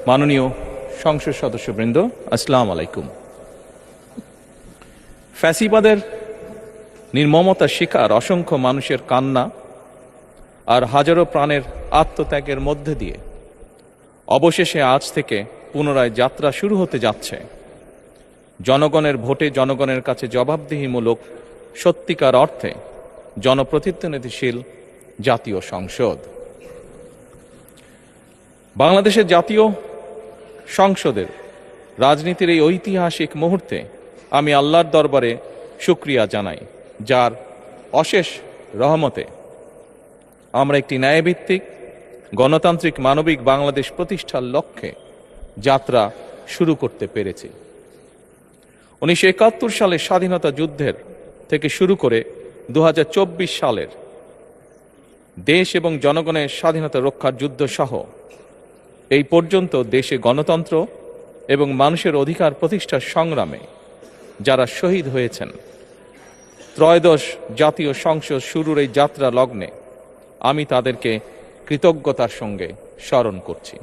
মাননীয় সংসদ সদস্যবৃন্দ, আসসালামু আলাইকুম। ফ্যাসিবাদের নির্মমতার শিকার অসংখ্য মানুষের কান্না আর হাজারো প্রাণের আত্মত্যাগের মধ্যে দিয়ে অবশেষে আজ থেকে পুনরায় যাত্রা শুরু হতে যাচ্ছে জনগণের ভোটে জনগণের কাছে জবাবদিহিমূলক সত্যিকার অর্থে জনপ্রতিনিধিশীল জাতীয় সংসদ। বাংলাদেশের জাতীয় সংসদের রাজনীতির এই ঐতিহাসিক মুহূর্তে আমি আল্লাহর দরবারে শুকরিয়া জানাই, যার অশেষ রহমতে আমরা একটি ন্যায়ভিত্তিক গণতান্ত্রিক মানবিক বাংলাদেশ প্রতিষ্ঠার লক্ষ্যে যাত্রা শুরু করতে পেরেছি। 1971 সালের স্বাধীনতা যুদ্ধের থেকে শুরু করে 2024 সালের দেশ এবং জনগণের স্বাধীনতা রক্ষার যুদ্ধ সহ এই পর্যন্ত দেশে গণতন্ত্র এবং মানুষের অধিকার প্রতিষ্ঠার সংগ্রামে যারা শহীদ হয়েছেন, ত্রয়োদশ জাতীয় সংসদ শুরুর এই যাত্রা লগ্নে আমি তাদেরকে কৃতজ্ঞতার সঙ্গে স্মরণ করছি।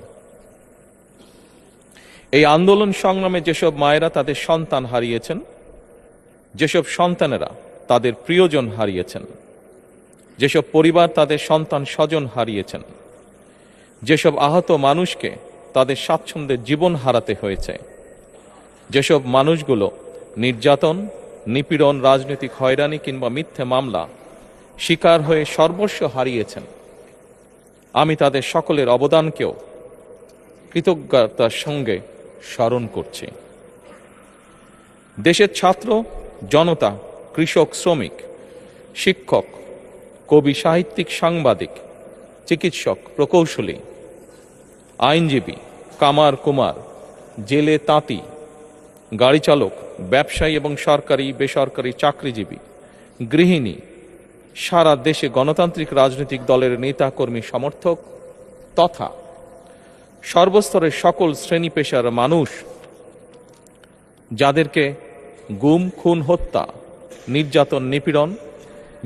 এই আন্দোলন সংগ্রামে যেসব মায়েরা তাদের সন্তান হারিয়েছেন, যেসব সন্তানেরা তাদের প্রিয়জন হারিয়েছেন, যেসব পরিবার তাদের সন্তান স্বজন হারিয়েছেন, যেসব আহত মানুষকে তাদের স্বাচ্ছন্দ্যের জীবন হারাতে হয়েছে, যেসব মানুষগুলো নির্যাতন, নিপীড়ন, রাজনৈতিক হয়রানি কিংবা মিথ্যে মামলা শিকার হয়ে সর্বস্ব হারিয়েছেন, আমি তাদের সকলের অবদানকেও কৃতজ্ঞতার সঙ্গে স্মরণ করছি। দেশের ছাত্র জনতা, কৃষক, শ্রমিক, শিক্ষক, কবি, সাহিত্যিক, সাংবাদিক, চিকিৎসক, প্রকৌশলী, আইনজীবী, কামার কুমার, জেলে তাঁতি, গাড়ি চালক, ব্যবসায়ী এবং সরকারি বেসরকারি চাকরিজীবী, গৃহিণী, সারা দেশে গণতান্ত্রিক রাজনৈতিক দলের নেতা কর্মী সমর্থক তথা সর্বস্তরের সকল শ্রেণী পেশার মানুষ যাদেরকে গুম, খুন, হত্যা, নির্যাতন, নিপীড়ন,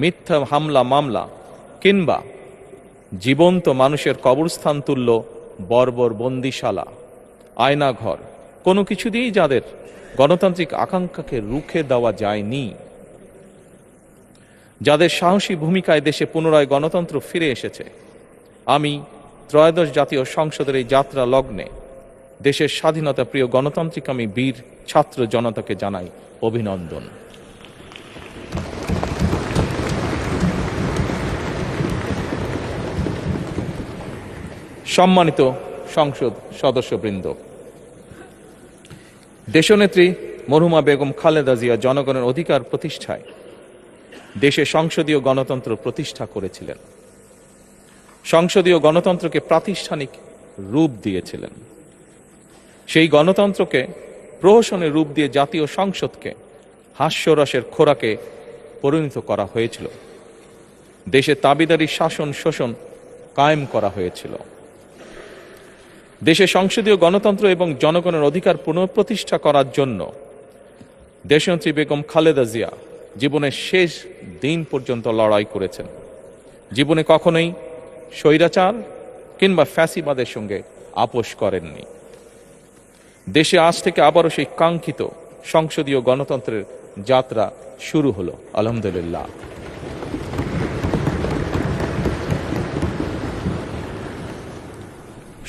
মিথ্যা হামলা মামলা কিংবা জীবন্ত মানুষের কবরস্থান তুল্য বর্বর বন্দিশালা, আয়নাঘর, কোনো কিছু দিয়েই যাদের গণতান্ত্রিক আকাঙ্ক্ষাকে রুখে দেওয়া যায়নি, যাদের সাহসী ভূমিকায় দেশে পুনরায় গণতন্ত্র ফিরে এসেছে, আমি ত্রয়োদশ জাতীয় সংসদের এই যাত্রা লগ্নে দেশের স্বাধীনতা প্রিয় গণতান্ত্রিক আমি বীর ছাত্র জনতাকে জানাই অভিনন্দন। সম্মানিত সংসদ সদস্যবৃন্দ, দেশনেত্রী মরহুমা বেগম খালেদা জিয়া জনগণের অধিকার প্রতিষ্ঠায় দেশে সংসদীয় গণতন্ত্র প্রতিষ্ঠা করেছিলেন, সংসদীয় গণতন্ত্রকে প্রাতিষ্ঠানিক রূপ দিয়েছিলেন। সেই গণতন্ত্রকে প্রহসনের রূপ দিয়ে জাতীয় সংসদকে হাস্যরসের খোরাকে পরিণত করা হয়েছিল। দেশে তাবিদারি শাসন শোষণ কায়েম করা হয়েছিল। দেশে সংসদীয় গণতন্ত্র এবং জনগণের অধিকার পুনঃপ্রতিষ্ঠা করার জন্য দেশনেত্রী বেগম খালেদা জিয়া জীবনের শেষ দিন পর্যন্ত লড়াই করেছেন। জীবনে কখনোই স্বৈরাচার কিংবা ফ্যাসিবাদের সঙ্গে আপোষ করেননি। দেশে আজ থেকে আবারও সেই কাঙ্ক্ষিত সংসদীয় গণতন্ত্রের যাত্রা শুরু হলো, আলহামদুলিল্লাহ।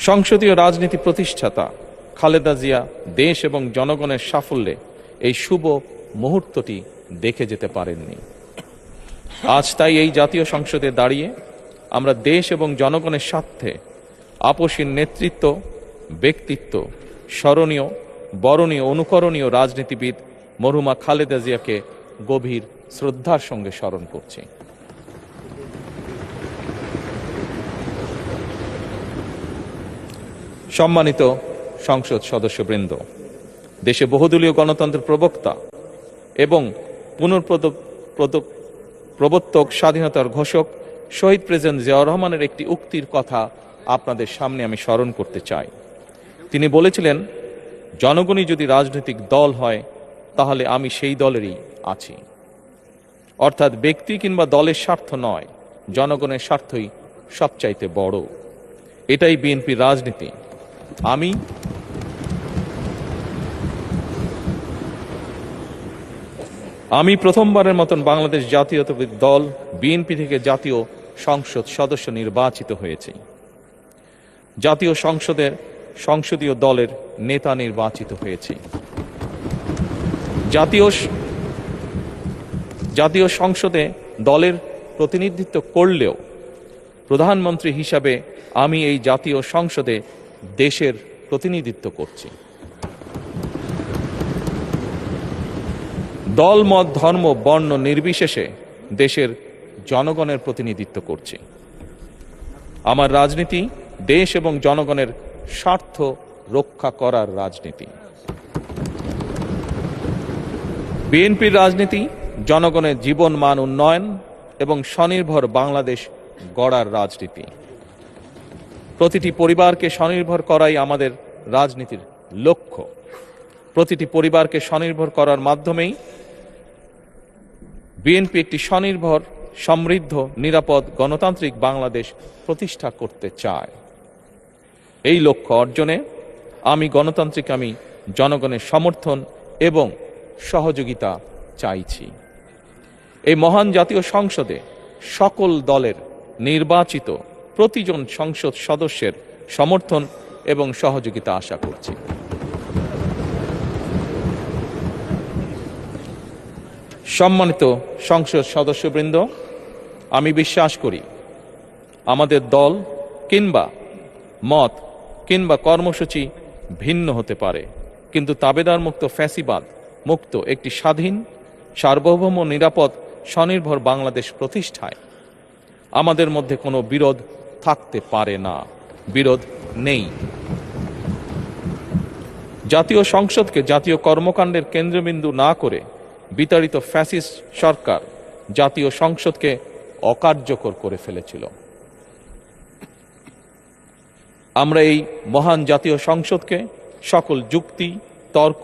সংসদীয় রাজনীতি প্রতিষ্ঠাতা খালেদা জিয়া দেশ এবং জনগণের সাফল্যে এই শুভ মুহূর্তটি দেখে যেতে পারেননি। আজ তাই এই জাতীয় সংসদে দাঁড়িয়ে আমরা দেশ এবং জনগণের স্বার্থে আপসীর নেতৃত্ব, ব্যক্তিত্ব, স্মরণীয়, বরণীয়, অনুকরণীয় রাজনীতিবিদ মরহুমা খালেদা জিয়াকে গভীর শ্রদ্ধার সঙ্গে স্মরণ করছি। সম্মানিত সংসদ সদস্যবৃন্দ, দেশে বহুদলীয় গণতন্ত্রের প্রবক্তা এবং প্রবর্তক, স্বাধীনতার ঘোষক শহীদ প্রেসিডেন্ট জিয়াউর রহমানের একটি উক্তির কথা আপনাদের সামনে আমি স্মরণ করতে চাই। তিনি বলেছিলেন, জনগণই যদি রাজনৈতিক দল হয় তাহলে আমি সেই দলেরই আছি। অর্থাৎ ব্যক্তি কিংবা দলের স্বার্থ নয়, জনগণের স্বার্থই সবচাইতে বড়। এটাই বিএনপির রাজনীতি, আমি প্রথমবারের মতন বাংলাদেশ জাতীয়তাবাদী দল বিএনপি থেকে জাতীয় সংসদ সদস্য নির্বাচিত হয়েছি। জাতীয় সংসদের সংসদীয় দলের নেতা নির্বাচিত হয়েছি। জাতীয় সংসদে দলের প্রতিনিধিত্ব করলেও প্রধানমন্ত্রী হিসাবে আমি এই জাতীয় সংসদে দেশের প্রতিনিধিত্ব করছি। দল, মত, ধর্ম, বর্ণ নির্বিশেষে দেশের জনগণের প্রতিনিধিত্ব করছি। আমার রাজনীতি দেশ এবং জনগণের স্বার্থ রক্ষা করার রাজনীতি। বিএনপির রাজনীতি জনগণের জীবন মান উন্নয়ন এবং স্বনির্ভর বাংলাদেশ গড়ার রাজনীতি। প্রতিটি পরিবারকে স্বনির্ভর করাই আমাদের রাজনীতির লক্ষ্য। প্রতিটি পরিবারকে স্বনির্ভর করার মাধ্যমেই বিএনপি একটি স্বনির্ভর, সমৃদ্ধ, নিরাপদ, গণতান্ত্রিক বাংলাদেশ প্রতিষ্ঠা করতে চায়। এই লক্ষ্য অর্জনে আমি জনগণের সমর্থন এবং সহযোগিতা চাইছি। এই মহান জাতীয় সংসদে সকল দলের নির্বাচিত প্রতিজন সংসদ সদস্যের সমর্থন এবং সহযোগিতা আশা করছি। সম্মানিত সংসদ সদস্যবৃন্দ, আমি বিশ্বাস করি আমাদের দল কিংবা মত কিংবা কর্মসূচি ভিন্ন হতে পারে, কিন্তু তাবেদার মুক্ত, ফ্যাসিবাদ মুক্ত একটি স্বাধীন, সার্বভৌম, নিরাপদ, স্বনির্ভর বাংলাদেশ প্রতিষ্ঠায় আমাদের মধ্যে কোনো বিরোধ থাকতে পারে না, বিরোধ নেই। জাতীয় সংসদকে জাতীয় কর্মকাণ্ডের কেন্দ্রবিন্দু না করে বিতাড়িত ফ্যাসিস্ট সরকার জাতীয় সংসদকে অকার্যকর করে ফেলেছিল। আমরা এই মহান জাতীয় সংসদকে সকল যুক্তি, তর্ক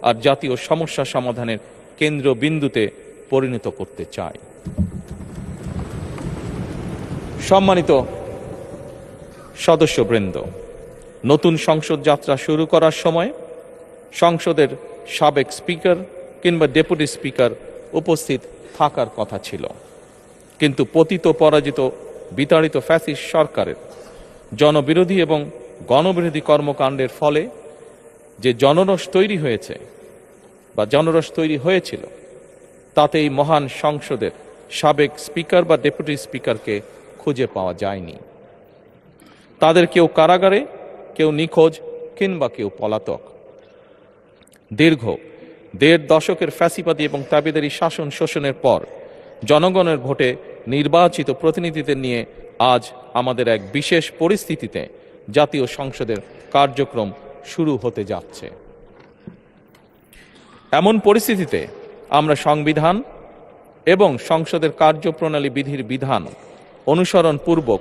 আর জাতীয় সমস্যা সমাধানের কেন্দ্রবিন্দুতে পরিণত করতে চাই। সম্মানিত সদস্যবৃন্দ, নতুন সংসদ যাত্রা শুরু করার সময় সংসদের সাবেক স্পিকার কিংবা ডেপুটি স্পিকার উপস্থিত থাকার কথা ছিল, কিন্তু পতিত, পরাজিত, বিতাড়িত ফ্যাসিস্ট সরকারের জনবিরোধী এবং গণবিরোধী কর্মকাণ্ডের ফলে যে জনরোষ তৈরি হয়েছিল তাতে এই মহান সংসদের সাবেক স্পিকার বা ডেপুটি স্পিকারকে খুঁজে পাওয়া যায়নি। তাদের কেউ কারাগারে, কেউ নিখোঁজ কিংবা কেউ পলাতক। দীর্ঘ ১.৫ দশকের ফ্যাসিবাদী এবং তাবেদারি শাসন শোষণের পর জনগণের ভোটে নির্বাচিত প্রতিনিধিদের নিয়ে আজ আমাদের এক বিশেষ পরিস্থিতিতে জাতীয় সংসদের কার্যক্রম শুরু হতে যাচ্ছে। এমন পরিস্থিতিতে আমরা সংবিধান এবং সংসদের কার্যপ্রণালী বিধির বিধান অনুসরণ পূর্বক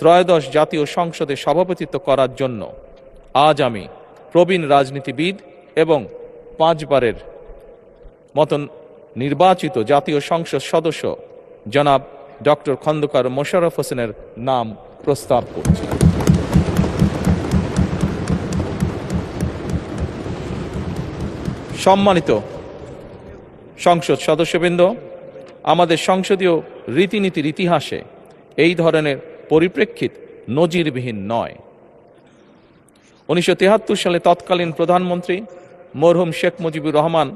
ত্রয়োদশ জাতীয় সংসদে সভাপতিত্ব করার জন্য আজ আমি প্রবীণ রাজনীতিবিদ এবং 5 বারের মতন নির্বাচিত জাতীয় সংসদ সদস্য জনাব ডক্টর খন্দকার মোশাররফ হোসেনের নাম প্রস্তাব করছি। সম্মানিত সংসদ সদস্যবৃন্দ, আমাদের সংসদীয় রীতিনীতির ইতিহাসে এই ধরনের পরিপ্রেক্ষিত নজিরবিহীন নয়। 1973 সালে তৎকালীন প্রধানমন্ত্রী মরহুম শেখ মুজিবুর রহমান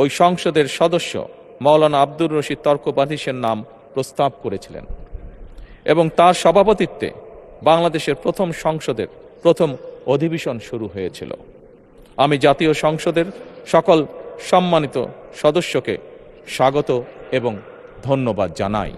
ওই সংসদের সদস্য মাওলানা আব্দুর রশিদ তর্কবাধীশের নাম প্রস্তাব করেছিলেন এবং তার সভাপতিত্বে বাংলাদেশের প্রথম সংসদের প্রথম অধিবেশন শুরু হয়েছিল। আমি জাতীয় সংসদের সকল সম্মানিত সদস্যকে স্বাগত এবং ধন্যবাদ জানাই।